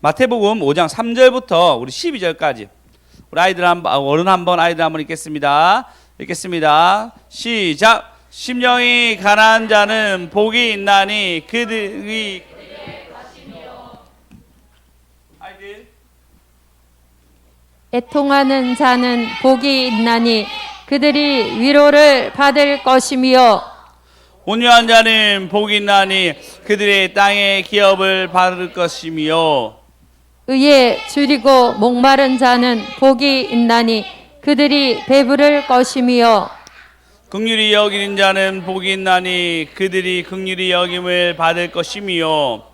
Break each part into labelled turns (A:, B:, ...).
A: 마태복음 5장 3절부터 우리 12절까지 우리 아이들 어른 한번 아이들 한번 읽겠습니다. 시작. 심령이 가난한 자는 복이 있나니 그들이 아이들
B: 애통하는 자는 복이 있나니 그들이 위로를 받을 것이며
A: 온유한 자는 복이 있나니 그들의 땅의 기업을 받을 것이며
B: 의에 줄이고 목마른 자는 복이 있나니 그들이 배부를 것이며
A: 긍휼히 여기는 자는 복이 있나니 그들이 긍휼히 여김을 받을 것이며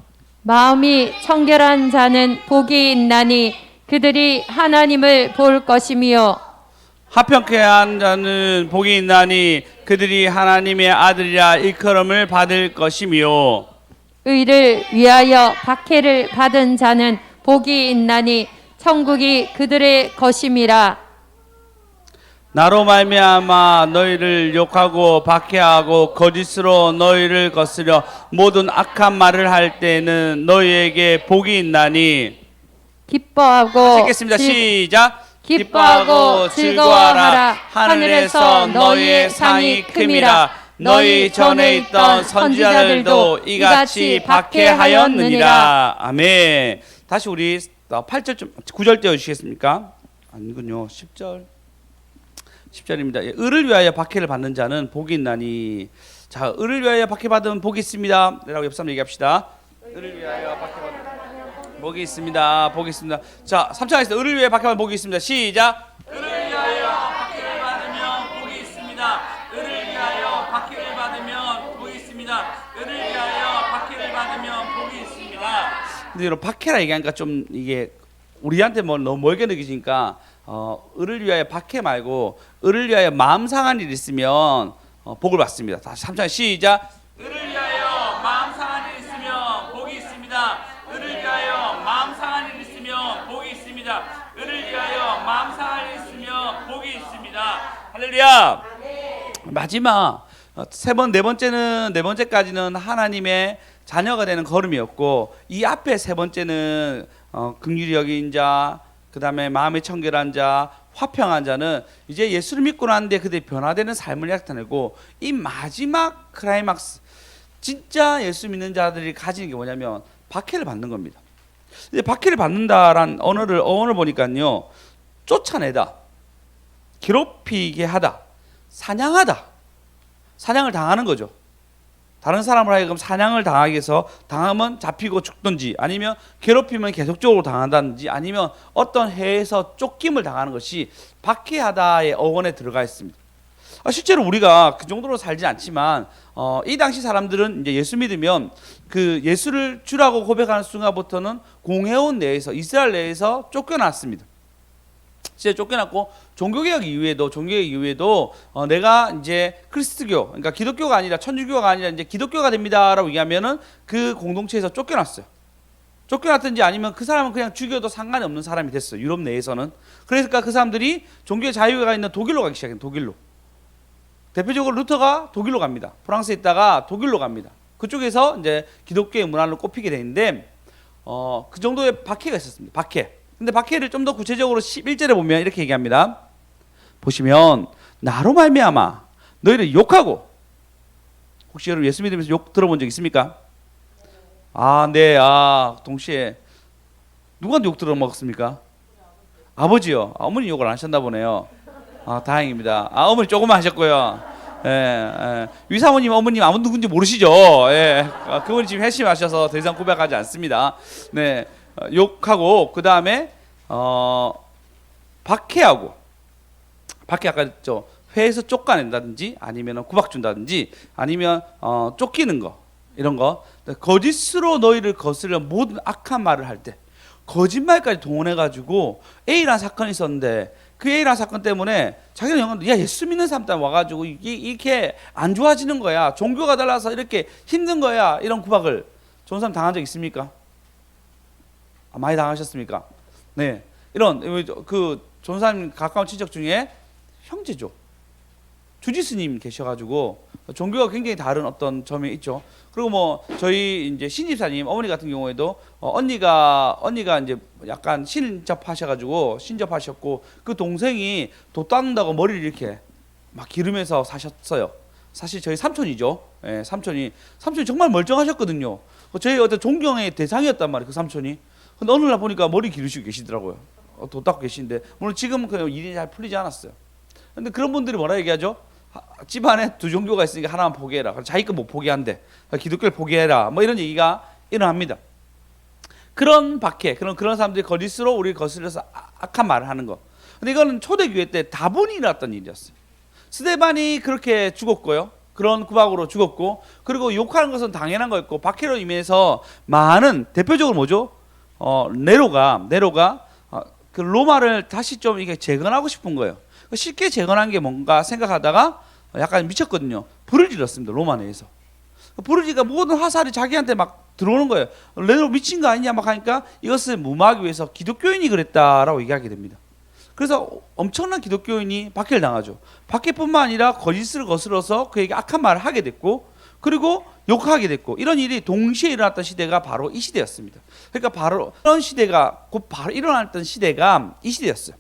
B: 마음이 청결한 자는 복이 있나니 그들이 하나님을 볼 것이며
A: 화평케 한 자는 복이 있나니 그들이 하나님의 아들이라 일컬음을 받을 것이며
B: 의를 위하여 박해를 받은 자는 복이 있나니 천국이 그들의 것임이라.
A: 나로 말미암아 너희를 욕하고 박해하고 거짓으로 너희를 거스려 모든 악한 말을 할 때는 너희에게 복이 있나니
B: 기뻐하고
A: 읽겠습니다. 시작.
B: 기뻐하고 즐거워하라. 하늘에서 너희의 상이 큼이라. 너희 전에 있던 선지자들도 이같이 박해하였느니라.
A: 아멘. 다시 우리 8절 좀 9절 떼어주시겠습니까? 아니군요. 10절입니다. 의를 위하여 박해를 받는 자는 복이 있나니. 자, 의를 위하여 박해받으면 복이 있습니다. 라고 옆 사람 얘기합시다. 의를 위하여 박해받으면 복이 있습니다. 복이 있습니다. 자, 3절 하겠습니다. 의를 위하여 박해받으면 복이 있습니다. 시작. 의를 위하여 박해를 받으면 복이 있습니다. 의를 위하여 박해를 받으면 복이 있습니다. 의를 위하여 박해를 받으면 복이 있습니다. 근데 여러분 박해라 얘기하니까 좀 이게 우리한테 뭐 너무 멀게 느껴지니까 의를 위하여 박해 말고 의를 위하여 마음 상한 일 있으면 복을 받습니다. 다시 3절 시작. 의를 위하여 마음 상한 일 있으면 복이 있습니다. 의를 위하여 마음 상한 일 있으면 복이 있습니다. 의를 위하여 마음 상한 일 있으면 복이 있습니다. 할렐루야. 마지막 네 번째까지는 하나님의 자녀가 되는 걸음이었고 이 앞에 세 번째는 긍휼히 여긴 자, 그 다음에 마음이 청결한 자, 화평한 자는 이제 예수를 믿고 나는데 그들이 변화되는 삶을 나타내고 이 마지막 클라이막스 진짜 예수 믿는 자들이 가지는 게 뭐냐면 박해를 받는 겁니다. 이제 박해를 받는다라는 언어를 보니까요, 쫓아내다, 괴롭히게 하다, 사냥하다, 사냥을 당하는 거죠. 다른 사람을 하여금 사냥을 당하게 해서 당하면 잡히고 죽든지 아니면 괴롭히면 계속적으로 당한다든지 아니면 어떤 해에서 쫓김을 당하는 것이 박해하다의 어원에 들어가 있습니다. 실제로 우리가 그 정도로 살지 않지만 이 당시 사람들은 이제 예수 믿으면 그 예수를 주라고 고백하는 순간부터는 공회원 내에서 이스라엘 내에서 쫓겨났습니다. 진짜 쫓겨났고 종교개혁 이후에도 내가 이제 그리스도교, 그러니까 기독교가 아니라 천주교가 아니라 이제 기독교가 됩니다라고 얘기하면은 그 공동체에서 쫓겨났어요. 쫓겨났든지 아니면 그 사람은 그냥 죽여도 상관이 없는 사람이 됐어요. 유럽 내에서는. 그러니까 그 사람들이 종교의 자유가 있는 독일로 가기 시작해요. 독일로. 대표적으로 루터가 독일로 갑니다. 프랑스에 있다가 독일로 갑니다. 그쪽에서 이제 기독교의 문화를 꼽히게 되는데 그 정도의 박해가 있었습니다. 박해. 근데 박해를 좀 더 구체적으로 11절에 보면 이렇게 얘기합니다. 보시면 나로 말미암아 너희를 욕하고, 혹시 여러분 예수 믿으면서 욕 들어본 적 있습니까? 네. 동시에 누구한테 욕 들어먹었습니까? 아버지요. 어머니 욕을 안 하셨나 보네요. 다행입니다. 어머니 조금만 하셨고요. 위사모님, 어머님 아무 누군지 모르시죠? 그분이 지금 회심하셔서 더 이상 고백하지 않습니다. 네. 욕하고 그 다음에 박해하고, 박해 아까 했죠. 회에서 쫓아낸다든지 아니면 구박 준다든지 아니면 쫓기는 거, 이런 거, 거짓으로 너희를 거스려 모든 악한 말을 할 때 거짓말까지 동원해가지고 A라는 사건이 있었는데 그 A라는 사건 때문에 자기는 영혼도 예수 믿는 사람 때문에 와가지고 이렇게 안 좋아지는 거야, 종교가 달라서 이렇게 힘든 거야, 이런 구박을 좋은 사람 당한 적 있습니까? 많이 당하셨습니까? 네, 이런 그 존사님 가까운 친척 중에 형제죠. 주지스님 계셔가지고 종교가 굉장히 다른 어떤 점이 있죠. 그리고 뭐 저희 이제 신집사님 어머니 같은 경우에도 언니가 이제 약간 신접하셨고 그 동생이 도 닦는다고 머리를 이렇게 막 기르면서 사셨어요. 사실 저희 삼촌이죠. 예, 삼촌이 정말 멀쩡하셨거든요. 저희 어떤 존경의 대상이었단 말이에요. 그 삼촌이. 근데 어느 날 보니까 머리 기르시고 계시더라고요. 도 닦고 계시는데 물론 지금은 그냥 일이 잘 풀리지 않았어요. 근데 그런 분들이 뭐라 얘기하죠? 집안에 두 종교가 있으니까 하나만 포기해라. 자기 거 못 포기한대. 기독교를 포기해라. 뭐 이런 얘기가 일어납니다. 그런 박해, 그런 사람들이 거짓으로 우리 거슬려서 악한 말을 하는 거. 근데 이거는 초대교회 때 다분히 일어났던 일이었어요. 스데반이 그렇게 죽었고요. 그런 구박으로 죽었고, 그리고 욕하는 것은 당연한 거였고, 박해로 인해서 많은 대표적으로 뭐죠? 네로가 그 로마를 다시 좀 이게 재건하고 싶은 거예요. 쉽게 재건한 게 뭔가 생각하다가 약간 미쳤거든요. 불을 질렀습니다. 로마 내에서. 불을 지르니까 모든 화살이 자기한테 막 들어오는 거예요. 네로 미친 거 아니냐 막 하니까 이것을 무마하기 위해서 기독교인이 그랬다라고 얘기하게 됩니다. 그래서 엄청난 기독교인이 박해를 당하죠. 박해뿐만 아니라 거짓을 거슬러서 그에게 악한 말을 하게 됐고, 그리고 욕하게 됐고, 이런 일이 동시에 일어났던 시대가 바로 이 시대였습니다. 그러니까 바로 이런 시대가 곧 바로 일어났던 시대가 이 시대였어요.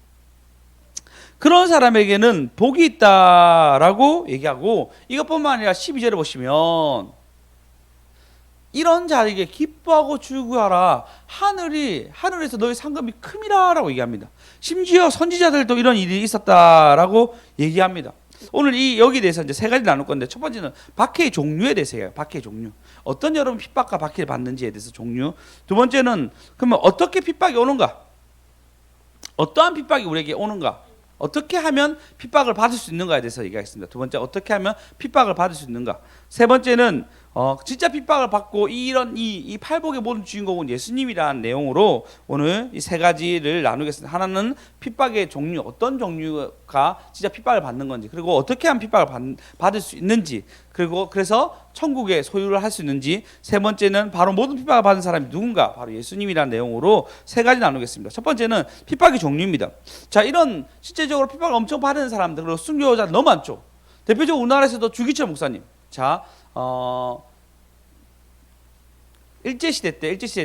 A: 그런 사람에게는 복이 있다라고 얘기하고, 이것뿐만 아니라 12절에 보시면 이런 자에게 기뻐하고 즐거워하라. 하늘에서 너희 상급이 큼이라라고 얘기합니다. 심지어 선지자들도 이런 일이 있었다라고 얘기합니다. 오늘 여기에 대해서 이제 세 가지 나눌 건데, 첫 번째는 박해의 종류에 대해서 얘기해요. 박해의 종류. 어떤 여러분 핍박과 박해를 받는지에 대해서 종류. 두 번째는 그러면 어떻게 핍박이 오는가? 어떠한 핍박이 우리에게 오는가? 어떻게 하면 핍박을 받을 수 있는가에 대해서 얘기하겠습니다. 두 번째, 어떻게 하면 핍박을 받을 수 있는가? 세 번째는 진짜 핍박을 받고 이 팔복의 모든 주인공은 예수님이라는 내용으로 오늘 이 세 가지를 나누겠습니다. 하나는 핍박의 종류, 어떤 종류가 진짜 핍박을 받는 건지, 그리고 어떻게 하면 핍박을 받을 수 있는지, 그리고 그래서 천국의 소유를 할 수 있는지. 세 번째는 바로 모든 핍박을 받은 사람이 누군가, 바로 예수님이라는 내용으로 세 가지 나누겠습니다. 첫 번째는 핍박의 종류입니다. 자, 이런 실제적으로 핍박을 엄청 받는 사람들, 그리고 순교자 너무 많죠. 대표적으로 우리나라에서도 주기철 목사님. 자, 일제시대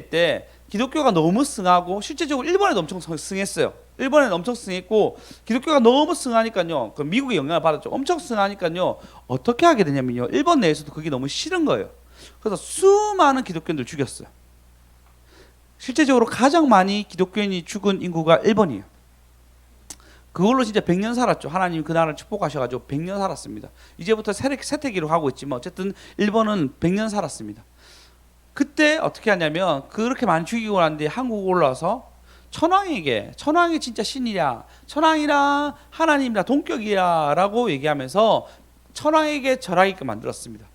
A: 때 기독교가 너무 승하고, 실제적으로 일본에도 엄청 승했어요. 일본에는 엄청 승했고, 기독교가 너무 승하니까요, 그 미국의 영향을 받았죠. 엄청 승하니까요, 어떻게 하게 되냐면요, 일본 내에서도 그게 너무 싫은 거예요. 그래서 수많은 기독교인들 죽였어요. 실제적으로 가장 많이 기독교인이 죽은 인구가 일본이에요. 그걸로 진짜 100년 살았죠. 하나님이 그 나라를 축복하셔가지고 100년 살았습니다. 이제부터 세태기로 가고 있지만 어쨌든 일본은 100년 살았습니다. 그때 어떻게 하냐면, 그렇게 많이 죽이고 난 뒤에 한국 올라와서 천황이 진짜 신이랴, 천황이라 하나님이라 동격이야 라고 얘기하면서 천황에게 절하게끔 만들었습니다.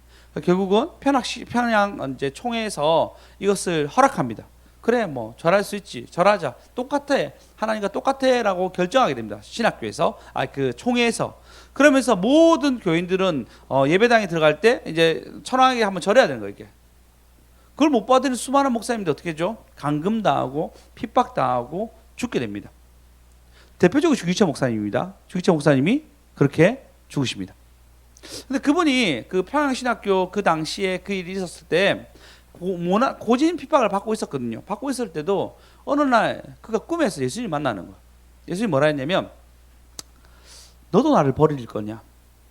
A: 결국은 평양 이제 총회에서 이것을 허락합니다. 그래, 뭐 절할 수 있지, 절하자, 똑같아, 하나님과 똑같아 라고 결정하게 됩니다. 신학교에서, 그 총회에서. 그러면서 모든 교인들은 예배당에 들어갈 때 이제 천황에게 한번 절해야 되는 거예요. 이게. 그걸 못 받은 수많은 목사님들 어떻게 하죠? 감금당하고 핍박당하고 죽게 됩니다. 대표적으로 주기철 목사님입니다. 주기철 목사님이 그렇게 죽으십니다. 근데 그분이 그 평양신학교 그 당시에 그 일이 있었을 때 고진 핍박을 받고 있었거든요. 받고 있을 때도 어느 날 그가 꿈에서 예수님 만나는 거예요. 예수님이 뭐라 했냐면, 너도 나를 버릴 거냐?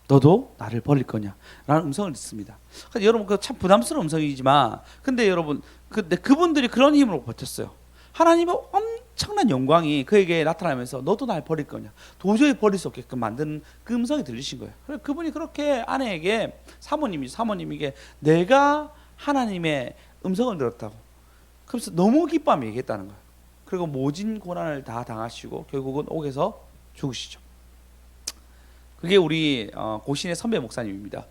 A: 너도 나를 버릴 거냐? 라는 음성을 듣습니다. 여러분, 그 참 부담스러운 음성이지만, 근데 여러분, 그분들이 그런 힘으로 버텼어요. 하나님의 엄청난 영광이 그에게 나타나면서 너도 날 버릴 거냐? 도저히 버릴 수 없게끔 만드는 그 음성이 들리신 거예요. 그래서 그분이 그렇게 아내에게, 사모님에게 내가 하나님의 음성을 들었다고, 그래서 너무 기뻐하며 얘기했다는 거예요. 그리고 모진 고난을 다 당하시고 결국은 옥에서 죽으시죠. 그게 우리 고신의 선배 목사님입니다.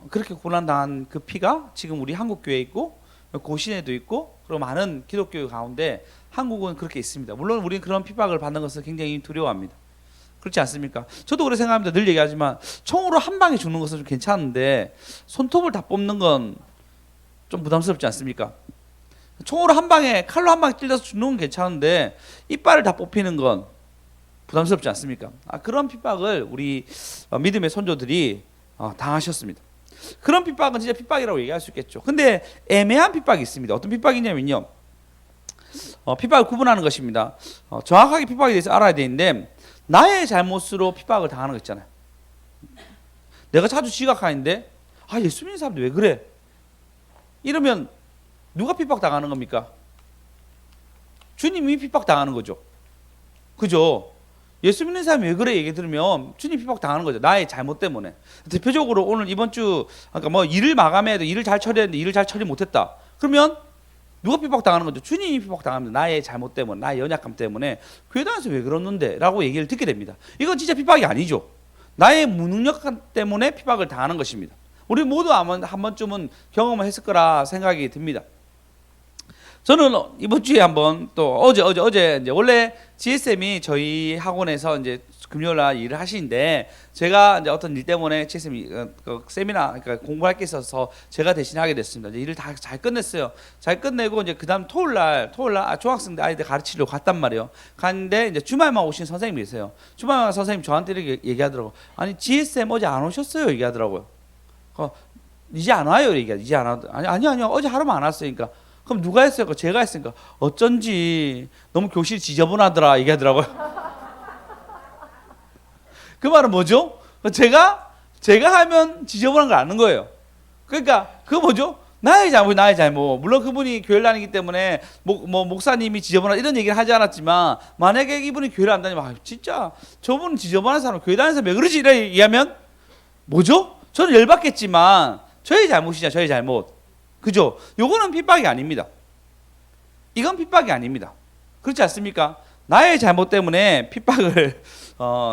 A: 그렇게 고난당한 그 피가 지금 우리 한국교회에 있고, 고신에도 있고, 그리고 많은 기독교 가운데 한국은 그렇게 있습니다. 물론 우리는 그런 핍박을 받는 것을 굉장히 두려워합니다. 그렇지 않습니까? 저도 그렇게 생각합니다. 늘 얘기하지만 총으로 한 방에 죽는 것은 좀 괜찮은데, 손톱을 다 뽑는 건 좀 부담스럽지 않습니까? 총으로 한 방에, 칼로 한 방에 찔러서 죽는 건 괜찮은데 이빨을 다 뽑히는 건 부담스럽지 않습니까? 그런 핍박을 우리 믿음의 선조들이 당하셨습니다. 그런 핍박은 진짜 핍박이라고 얘기할 수 있겠죠. 근데 애매한 핍박이 있습니다. 어떤 핍박이냐면요, 핍박을 구분하는 것입니다. 정확하게 핍박에 대해서 알아야 되는데, 나의 잘못으로 핍박을 당하는 거 있잖아요. 내가 자주 지각하는데 예수 믿는 사람들 왜 그래? 이러면 누가 핍박 당하는 겁니까? 주님이 핍박 당하는 거죠. 그죠? 예수 믿는 사람이 왜 그래 얘기 들으면 주님 핍박 당하는 거죠. 나의 잘못 때문에. 대표적으로 오늘 이번 주 뭐 일을 마감해야 돼. 일을 잘 처리했는데 일을 잘 처리 못했다. 그러면 누가 핍박 당하는 거죠? 주님이 핍박 당합니다. 나의 잘못 때문에, 나의 연약함 때문에. 교회당에서 왜 그러는데? 라고 얘기를 듣게 됩니다. 이건 진짜 핍박이 아니죠. 나의 무능력함 때문에 핍박을 당하는 것입니다. 우리 모두 아마 한 번쯤은 경험을 했을 거라 생각이 듭니다. 저는 이번 주에 한번 또 어제 이제 원래 GSM이 저희 학원에서 이제 금요일 날 일을 하시는데, 제가 이제 어떤 일 때문에 GSM이 세미나, 그러니까 공부할 게 있어서 제가 대신 하게 됐습니다. 이제 일을 다 잘 끝냈어요. 잘 끝내고 이제 그다음 토요일 날 중학생들 아이들 가르치려고 갔단 말이에요. 갔는데 이제 주말만 오신 선생님이 계세요. 주말만 선생님 저한테 이렇게 얘기하더라고. 아니 GSM 어제 안 오셨어요? 얘기하더라고요. 이제 안 와요? 이제 안 와. 아니요 어제 하루만 안 왔으니까. 그럼 누가 했어요? 제가 했으니까. 어쩐지 너무 교실이 지저분하더라 얘기하더라고요. 그 말은 뭐죠? 제가 하면 지저분한 걸 아는 거예요. 그러니까 그거 뭐죠? 나의 잘못. 물론 그분이 교회를 다니기 때문에 목사님이 지저분하다 이런 얘기를 하지 않았지만, 만약에 이분이 교회를 안 다니면 진짜 저분은 지저분한 사람, 교회 다니는 사람 왜 그러지? 이래 얘기하면 뭐죠? 저는 열받겠지만 저의 잘못이냐, 저의 잘못. 그죠? 요거는 핍박이 아닙니다. 이건 핍박이 아닙니다. 그렇지 않습니까? 나의 잘못 때문에 핍박을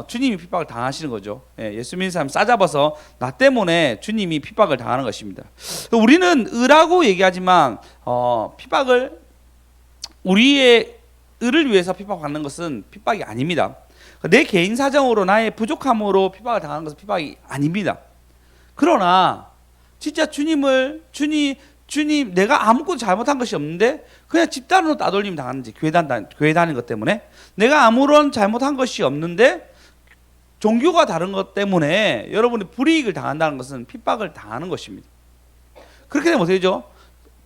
A: 주님이 핍박을 당하시는 거죠. 예수 믿는 사람 싸잡아서 나 때문에 주님이 핍박을 당하는 것입니다. 우리는 의라고 얘기하지만 핍박을, 우리의 의를 위해서 핍박받는 것은 핍박이 아닙니다. 내 개인 사정으로, 나의 부족함으로 핍박을 당하는 것은 핍박이 아닙니다. 그러나 진짜 주님 내가 아무것도 잘못한 것이 없는데 그냥 집단으로 따돌림 당하는지, 교회 다니는 것 때문에 내가 아무런 잘못한 것이 없는데 종교가 다른 것 때문에 여러분이 불이익을 당한다는 것은 핍박을 당하는 것입니다. 그렇게 되면 어떻게 되죠?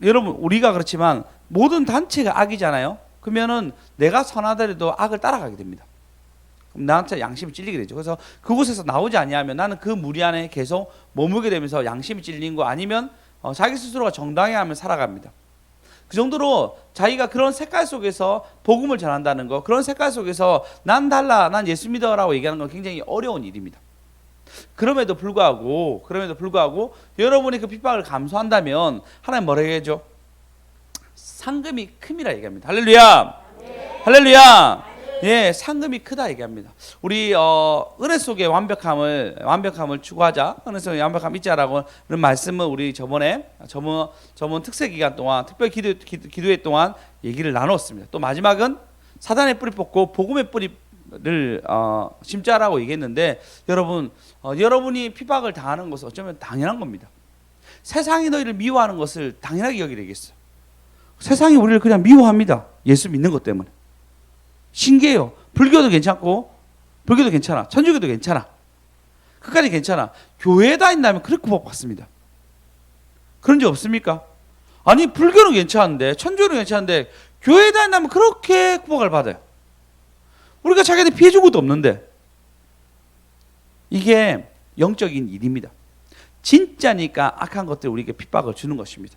A: 여러분, 우리가 그렇지만 모든 단체가 악이잖아요. 그러면은 내가 선하더라도 악을 따라가게 됩니다. 그럼 나한테 양심이 찔리게 되죠. 그래서 그곳에서 나오지 아니하면 나는 그 무리 안에 계속 머물게 되면서 양심이 찔린 거, 아니면 자기 스스로가 정당해하며 살아갑니다. 그 정도로 자기가 그런 색깔 속에서 복음을 전한다는 거, 그런 색깔 속에서 난 달라, 난 예수 믿어라고 얘기하는 건 굉장히 어려운 일입니다. 그럼에도 불구하고 여러분이 그 핍박을 감수한다면 하나님 뭐라고 얘기하죠? 상금이 큼이라 얘기합니다. 할렐루야. 할렐루야. 예, 상금이 크다 얘기합니다. 우리 은혜 속의 완벽함을 추구하자. 은혜 속의 완벽함 있자라고 그런 말씀을 우리 저번 특세 기간 동안, 특별 기도회 동안 얘기를 나눴습니다. 또 마지막은 사단의 뿌리 뽑고 복음의 뿌리를 심자라고 얘기했는데, 여러분이 핍박을 당하는 것은 어쩌면 당연한 겁니다. 세상이 너희를 미워하는 것을 당연하게 여기겠어요. 세상이 우리를 그냥 미워합니다. 예수 믿는 것 때문에. 신기해요. 불교도 괜찮고, 불교도 괜찮아. 천주교도 괜찮아. 끝까지 괜찮아. 교회에 다닌다면 그렇게 구박받습니다. 그런 적 없습니까? 아니, 불교는 괜찮은데, 천주교는 괜찮은데, 교회에 다닌다면 그렇게 구박을 받아요. 우리가 자기한테 피해준 것도 없는데. 이게 영적인 일입니다. 진짜니까 악한 것들 우리에게 핍박을 주는 것입니다.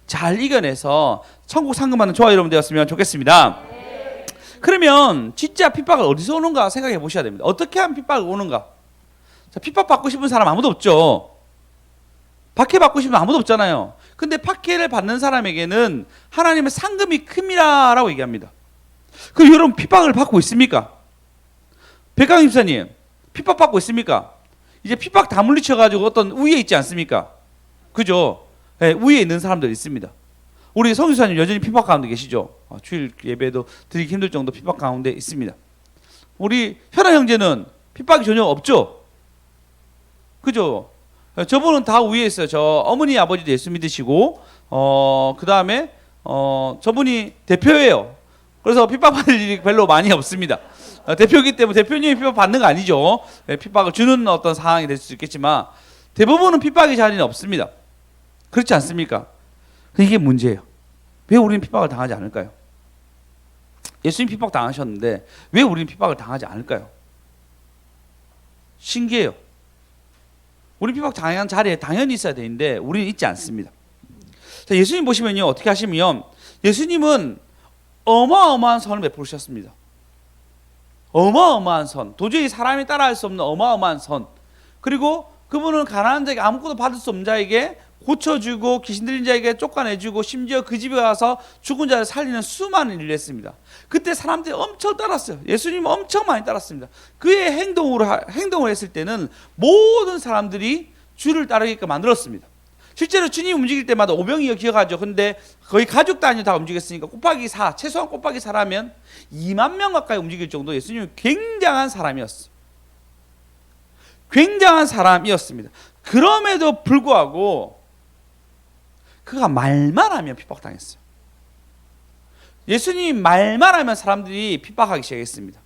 A: 잘 이겨내서 천국 상금하는 저와 여러분 되었으면 좋겠습니다. 그러면 진짜 핍박을 어디서 오는가 생각해 보셔야 됩니다. 어떻게 하면 핍박이 오는가? 자, 핍박 받고 싶은 사람 아무도 없죠. 박해 받고 싶은 아무도 없잖아요. 근데 박해를 받는 사람에게는 하나님의 상금이 큼이라라고 얘기합니다. 그럼 여러분 핍박을 받고 있습니까? 백강 집사님 핍박 받고 있습니까? 이제 핍박 다 물리쳐가지고 어떤 우위에 있지 않습니까? 그죠? 네, 우위에 있는 사람들 있습니다. 우리 성유사님 여전히 핍박 가운데 계시죠? 주일 예배도 드리기 힘들 정도 핍박 가운데 있습니다. 우리 현아 형제는 핍박이 전혀 없죠? 그죠? 저분은 다 위에 있어요. 저 어머니 아버지도 예수 믿으시고, 그 다음에 저분이 대표예요. 그래서 핍박받을 일이 별로 많이 없습니다. 대표이기 때문에 대표님이 핍박 받는 거 아니죠. 핍박을 주는 어떤 상황이 될 수 있겠지만, 대부분은 핍박의 자리는 없습니다. 그렇지 않습니까? 이게 문제예요. 왜 우리는 핍박을 당하지 않을까요? 예수님 핍박 당하셨는데 왜 우리는 핍박을 당하지 않을까요? 신기해요. 우리 핍박 당한 자리에 당연히 있어야 되는데 우리는 있지 않습니다. 자, 예수님 보시면요, 어떻게 하시면 예수님은 어마어마한 선을 베푸셨습니다. 어마어마한 선, 도저히 사람이 따라할 수 없는 어마어마한 선. 그리고 그분은 가난한 자에게 아무것도 받을 수 없는 자에게 고쳐주고 귀신 들린 자에게 쫓아내주고 심지어 그 집에 가서 죽은 자를 살리는 수많은 일을 했습니다. 그때 사람들이 엄청 따랐어요. 예수님은 엄청 많이 따랐습니다. 그의 행동을 했을 때는 모든 사람들이 주를 따르게끔 만들었습니다. 실제로 주님 움직일 때마다 오병이어 기억하죠. 근데 거의 가족 단위로 다 움직였으니까 곱하기 4, 최소한 곱하기 4라면 2만 명 가까이 움직일 정도 예수님은 굉장한 사람이었어요. 굉장한 사람이었습니다. 그럼에도 불구하고 그가 말만 하면 핍박당했어요. 예수님이 말만 하면 사람들이 핍박하기 시작했습니다.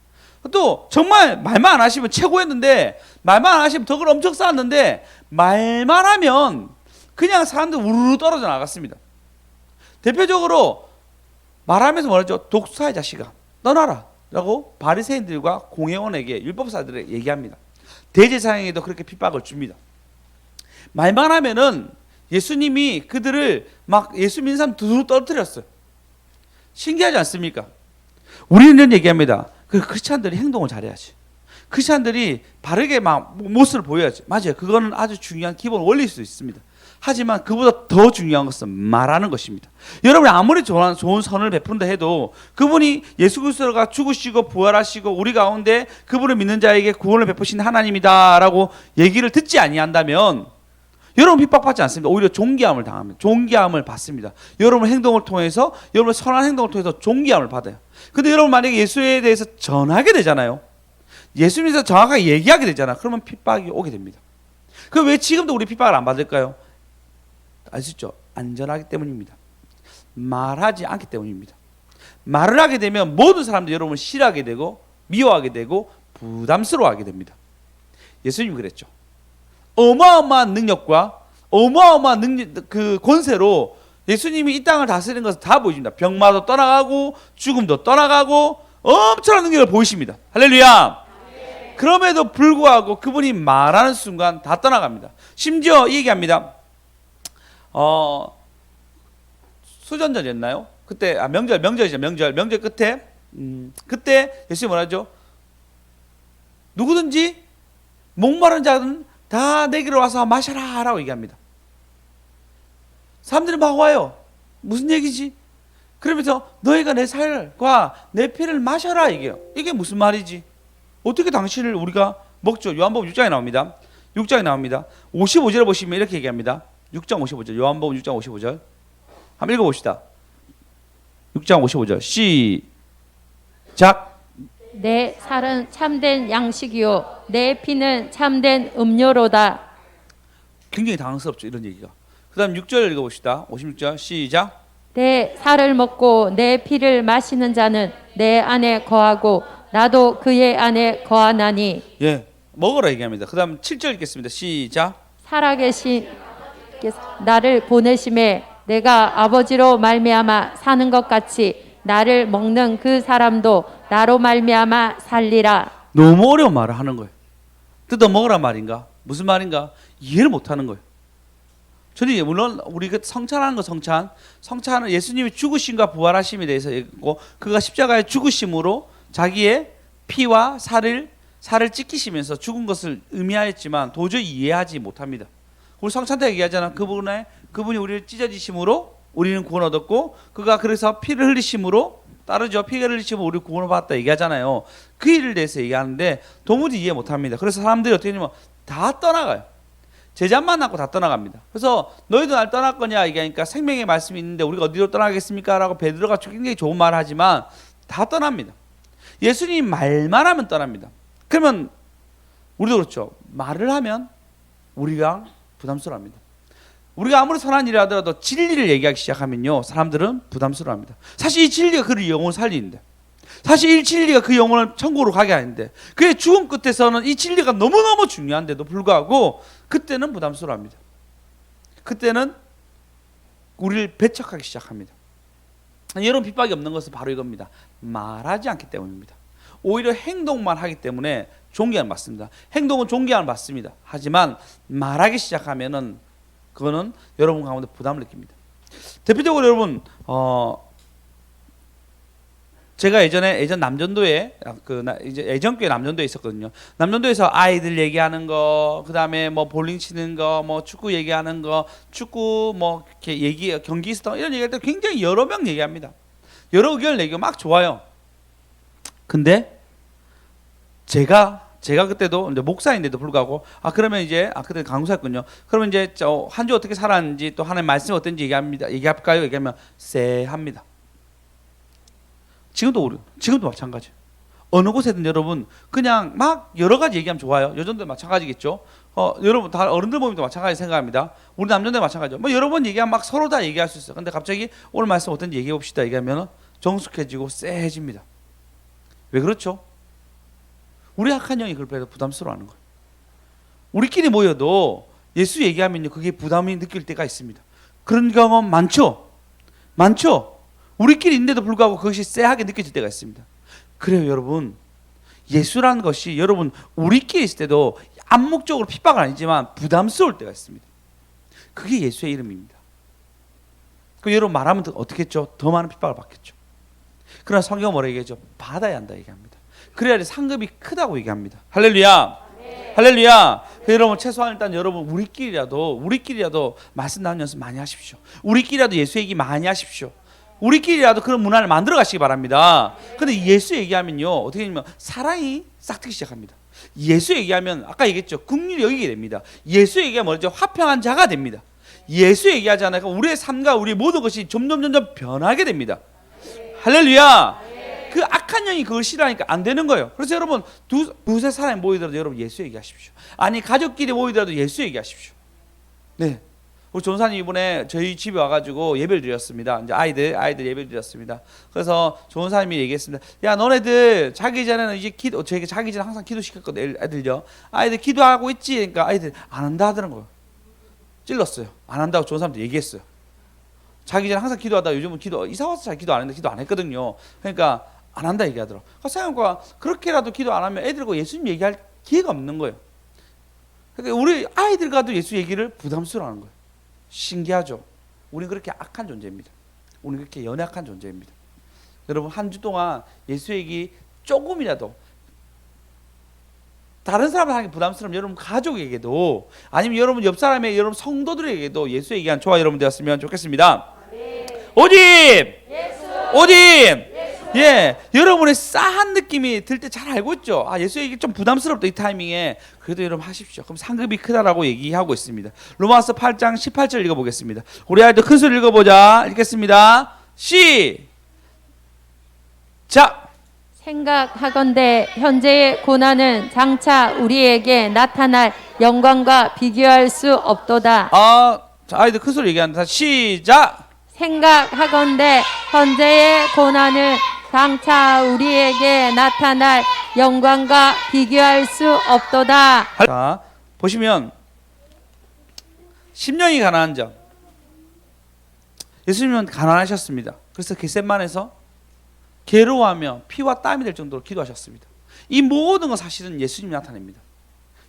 A: 또 정말 말만 안 하시면 최고였는데 말만 안 하시면 덕을 엄청 쌓았는데 말만 하면 그냥 사람들 우르르 떨어져 나갔습니다. 대표적으로 말하면서 뭐라죠? 독사의 자식아 떠나라 라고 바리새인들과 공회원에게 율법사들에게 얘기합니다. 대제사장에게도 그렇게 핍박을 줍니다. 말만 하면은 예수님이 그들을 막 예수 믿는 사람 두루 떨어뜨렸어요. 신기하지 않습니까? 우리는 이런 얘기합니다. 그 크리스찬들이 행동을 잘해야지. 크리스찬들이 바르게 막 모습을 보여야지. 맞아요. 그거는 아주 중요한 기본 원리일 수 있습니다. 하지만 그보다 더 중요한 것은 말하는 것입니다. 여러분이 아무리 좋은 선을 베푼다 해도 그분이 예수 그리스도가 죽으시고 부활하시고 우리 가운데 그분을 믿는 자에게 구원을 베푸신 하나님이다라고 얘기를 듣지 아니한다면 여러분 핍박받지 않습니다. 오히려 존귀함을 당합니다. 존귀함을 받습니다. 여러분 행동을 통해서 여러분 선한 행동을 통해서 존귀함을 받아요. 근데 여러분 만약에 예수에 대해서 전하게 되잖아요. 예수님에 대해서 정확하게 얘기하게 되잖아요. 그러면 핍박이 오게 됩니다. 그 왜 지금도 우리 핍박을 안 받을까요? 아시죠? 안전하기 때문입니다. 말하지 않기 때문입니다. 말을 하게 되면 모든 사람들이 여러분을 싫어하게 되고 미워하게 되고 부담스러워하게 됩니다. 예수님이 그랬죠. 어마어마한 능력과 어마어마한 그 권세로 예수님이 이 땅을 다스리는 것을 다 보여줍니다. 병마도 떠나가고 죽음도 떠나가고 엄청난 능력을 보이십니다. 할렐루야. 그럼에도 불구하고 그분이 말하는 순간 다 떠나갑니다. 심지어 이 얘기합니다. 수전전이었나요? 그때 명절이죠. 명절 끝에 그때 예수님이 뭐라죠? 누구든지 목마른 자는 다 내게로 와서 마셔라 라고 얘기합니다. 사람들이 막 와요. 무슨 얘기지? 그러면서 너희가 내 살과 내 피를 마셔라 얘기해요. 이게 무슨 말이지? 어떻게 당신을 우리가 먹죠? 요한복음 6장에 나옵니다. 6장에 나옵니다. 55절에 보시면 이렇게 얘기합니다. 6장 55절 요한복음 6장 55절 한번 읽어봅시다. 6장 55절 시작.
B: 내 살은 참된 양식이요 내 피는 참된 음료로다.
A: 굉장히 당황스럽죠, 이런 얘기가. 그 다음 6절 읽어봅시다. 56절 시작.
B: 내 살을 먹고 내 피를 마시는 자는 내 안에 거하고 나도 그의 안에 거하나니.
A: 예, 먹으라 얘기합니다. 그 다음 7절 읽겠습니다. 시작.
B: 살아계신 나를 보내심에 내가 아버지로 말미암아 사는 것 같이 나를 먹는 그 사람도 나로 말미암아 살리라.
A: 너무 어려운 말을 하는 거예요. 뜯어 먹으란 말인가? 무슨 말인가? 이해를 못하는 거예요. 저는 물론 우리 그 성찬하는 거 성찬은 예수님이 죽으심과 부활하심에 대해서 얘기했고 그가 십자가의 죽으심으로 자기의 피와 살을 찢기시면서 죽은 것을 의미하였지만 도저히 이해하지 못합니다. 우리 성찬 때 얘기하잖아. 그분이 우리를 찢어지심으로 우리는 구원 얻었고 그가 그래서 피를 흘리심으로 따르죠. 피를 흘리심으로 우리 구원을 받았다 얘기하잖아요. 그 일을 대해서 얘기하는데 도무지 이해 못합니다. 그래서 사람들이 어떻게 하냐면 다 떠나가요. 제자만 남고 다 떠나갑니다. 그래서 너희도 날 떠날 거냐 얘기하니까 생명의 말씀이 있는데 우리가 어디로 떠나겠습니까? 라고 베드로가 굉장히 좋은 말을 하지만 다 떠납니다. 예수님이 말만 하면 떠납니다. 그러면 우리도 그렇죠. 말을 하면 우리가 부담스러워합니다. 우리가 아무리 선한 일을 하더라도 진리를 얘기하기 시작하면요 사람들은 부담스러워합니다. 사실 이 진리가 그를 영혼을 살리는데 사실 이 진리가 그 영혼을 천국으로 가게 하는데 그의 죽음 끝에서는 이 진리가 너무너무 중요한데도 불구하고 그때는 부담스러워합니다. 그때는 우리를 배척하기 시작합니다. 여러분 핍박이 없는 것은 바로 이겁니다. 말하지 않기 때문입니다. 오히려 행동만 하기 때문에 존경을 받습니다. 행동은 존경을 받습니다. 하지만 말하기 시작하면은 그거는 여러분 가운데 부담을 느낍니다. 대표적으로 여러분 제가 예전 남전도에 이제 예전교회 남전도에 있었거든요. 남전도에서 아이들 얘기하는 거, 그다음에 뭐 볼링 치는 거, 뭐 축구 얘기하는 거, 축구 뭐 이렇게 경기 있었던 이런 얘기할 때 굉장히 여러 명 얘기합니다. 여러 의견을 내기가 막 좋아요. 근데 제가 그때도 이제 목사인데도 불구하고 그러면 이제 그때 강사였군요. 그러면 이제 한 주 어떻게 살았는지 또 하나님 말씀이 어떤지 얘기할까요? 얘기하면 쎄합니다. 지금도 마찬가지예요. 어느 곳에든 여러분 그냥 막 여러 가지 얘기하면 좋아요. 여전도 마찬가지겠죠. 여러분 다 어른들 모임도 마찬가지 생각합니다. 우리 남자들 마찬가지죠. 뭐 여러 번 얘기하면 막 서로 다 얘기할 수 있어요. 근데 갑자기 오늘 말씀 어떤지 얘기해 봅시다. 얘기하면 정숙해지고 쎄해집니다. 왜 그렇죠? 우리 악한 영이 그걸 부담스러워하는 거예요. 우리끼리 모여도 예수 얘기하면요 그게 부담이 느낄 때가 있습니다. 그런 경험 많죠? 우리끼리 있는데도 불구하고 그것이 쎄하게 느껴질 때가 있습니다. 그래요 여러분, 예수라는 것이 여러분 우리끼리 있을 때도 암묵적으로 핍박은 아니지만 부담스러울 때가 있습니다. 그게 예수의 이름입니다. 그 여러분 말하면 어떻게 했죠? 더 많은 핍박을 받겠죠. 그러나 성경은 뭐라 얘기하죠? 받아야 한다 얘기합니다. 그래야 상급이 크다고 얘기합니다. 할렐루야. 네. 할렐루야. 여러분 최소한 일단 여러분 우리끼리라도 말씀 나누는 연습 많이 하십시오. 우리끼리라도 예수 얘기 많이 하십시오. 우리끼리라도 그런 문화를 만들어 가시기 바랍니다. 근데 예수 얘기하면요 어떻게 되냐면 사랑이 싹트기 시작합니다. 예수 얘기하면 아까 얘기했죠, 긍휼히 여기게 됩니다. 예수 얘기하면 뭐죠? 화평한 자가 됩니다. 예수 얘기하잖아요. 우리의 삶과 우리의 모든 것이 점점 변하게 됩니다. 할렐루야. 그 악한 영이 그걸 싫어하니까 안 되는 거예요. 그래서 여러분 두세 사람이 모이더라도 여러분 예수 얘기하십시오. 아니 가족끼리 모이더라도 예수 얘기하십시오. 네. 우리 전사님 이번에 저희 집에 와가지고 예배를 드렸습니다. 이제 아이들 예배를 드렸습니다. 그래서 전사님이 얘기했습니다. 야 너네들 자기 전에는 이제 저에게 자기 전에 항상 기도시켰거든 애들요. 아이들 기도하고 있지? 그러니까 아이들 안 한다 하더라고요. 찔렀어요. 안 한다고 전사님도 얘기했어요. 자기 전에 항상 기도하다가 요즘은 이사 와서 잘 기도 안 했는데 기도 안 했거든요. 그러니까 안 한다 얘기하더라고요. 생각해보니까 그렇게라도 기도 안 하면 애들과 예수님 얘기할 기회가 없는 거예요. 그러니까 우리 아이들과도 예수 얘기를 부담스러워하는 거예요. 신기하죠? 우리는 그렇게 악한 존재입니다. 우리는 그렇게 연약한 존재입니다. 여러분 한 주 동안 예수 얘기 조금이라도 다른 사람한테 부담스러우면 여러분 가족에게도 아니면 여러분 옆 사람의 여러분 성도들에게도 예수 얘기한 저와 여러분 되었으면 좋겠습니다. 오직 예, 여러분의 싸한 느낌이 들 때 잘 알고 있죠. 예수 얘기 좀 부담스럽다 이 타이밍에. 그래도 여러분 하십시오. 그럼 상급이 크다라고 얘기하고 있습니다. 로마서 8장 18절 읽어보겠습니다. 우리 아이들 큰 소리 읽어보자. 읽겠습니다. 시작.
B: 생각하건대 현재의 고난은 장차 우리에게 나타날 영광과 비교할 수 없도다.
A: 자, 아이들 큰 소리 얘기한다. 시작.
B: 생각하건대 현재의 고난은 장차 우리에게 나타날 영광과 비교할 수 없도다.
A: 자, 보시면 심령이 가난한 자. 예수님은 가난하셨습니다. 그래서 겟세마네에서 괴로워하며 피와 땀이 될 정도로 기도하셨습니다. 이 모든 건 사실은 예수님이 나타냅니다.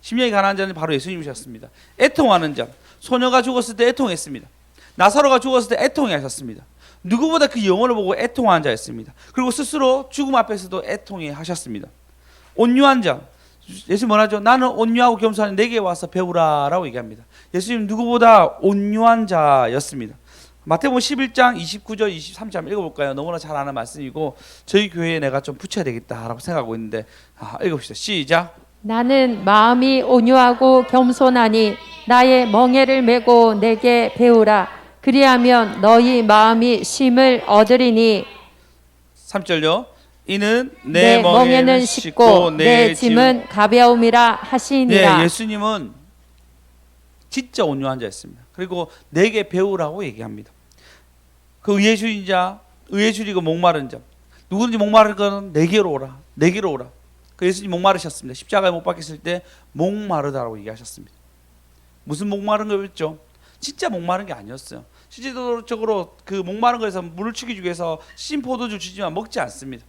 A: 심령이 가난한 자는 바로 예수님이셨습니다. 애통하는 자. 소녀가 죽었을 때 애통했습니다. 나사로가 죽었을 때 애통하셨습니다. 누구보다 그 영혼을 보고 애통하는 자였습니다. 그리고 스스로 죽음 앞에서도 애통해 하셨습니다. 온유한 자. 예수님 뭐라죠? 나는 온유하고 겸손한 내게 와서 배우라 라고 얘기합니다. 예수님 누구보다 온유한 자였습니다. 마태복음 11장 29절 23절 읽어볼까요? 너무나 잘 아는 말씀이고 저희 교회에 내가 좀 붙여야 되겠다라고 생각하고 있는데 읽어봅시다. 시작.
B: 나는 마음이 온유하고 겸손하니 나의 멍에를 메고 내게 배우라. 그리하면 너희 마음이 쉼을 얻으리니.
A: 3절요. 이는
B: 내 멍에는 쉽고 내 짐은 가벼움이라 하시니라.
A: 네, 예수님은 진짜 온유한 자였습니다. 그리고 내게 배우라고 얘기합니다. 그 의에 줄인 자, 의에 줄이고 목마른 자, 누구든지 목마른 것은 내게로 오라, 내게로 오라. 그 예수님 목마르셨습니다. 십자가에 못 박혔을 때 목마르다라고 얘기하셨습니다. 무슨 목마른 거였죠? 진짜 목마른 게 아니었어요. 실질적으로 그 목마른 거에서 물을 죽이기 위해서 신 포도주 주지만 먹지 않습니다.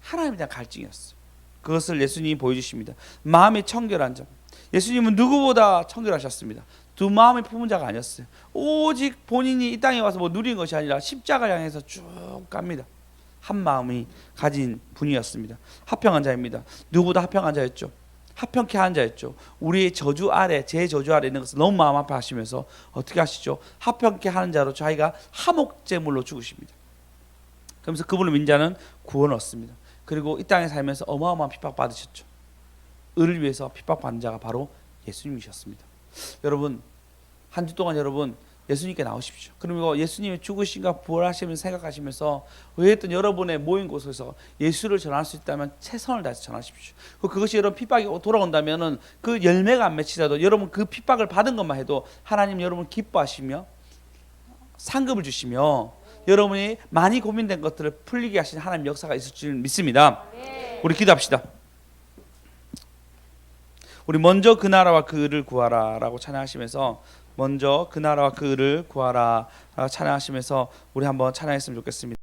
A: 하나님에 대한 갈증이었어요. 그것을 예수님이 보여주십니다. 마음이 청결한 점. 예수님은 누구보다 청결하셨습니다. 두 마음의 품은 자가 아니었어요. 오직 본인이 이 땅에 와서 뭐 누린 것이 아니라 십자가를 향해서 쭉 갑니다. 한 마음이 가진 분이었습니다. 합평한 자입니다. 누구보다 합평한 자였죠. 합평케 한 자였죠. 우리의 저주 아래, 제 저주 아래 있는 것을 너무 마음 아파하시면서 어떻게 하시죠? 합평케 하는 자로 자기가 화목제물로 죽으십니다. 그러면서 그분을 믿는 자는 구원을 얻습니다. 그리고 이 땅에 살면서 어마어마한 핍박 받으셨죠. 의를 위해서 핍박받는 자가 바로 예수님이셨습니다. 여러분, 한 주 동안 여러분 예수님께 나오십시오. 그리고 예수님의 죽으신가 부활하시면서 생각하시면서 어쨌든 여러분의 모인 곳에서 예수를 전할 수 있다면 최선을 다해서 전하십시오. 그것이 여러분 핍박이 돌아온다면은 그 열매가 안 맺히더라도 여러분 그 핍박을 받은 것만 해도 하나님 여러분 기뻐하시며 상급을 주시며 여러분이 많이 고민된 것들을 풀리게 하시는 하나님 역사가 있을 줄 믿습니다. 우리 기도합시다. 우리 먼저 그 나라와 그 의를 구하라라고 찬양하시면서 먼저 그 나라와 그 의를 구하라 찬양하시면서 우리 한번 찬양했으면 좋겠습니다.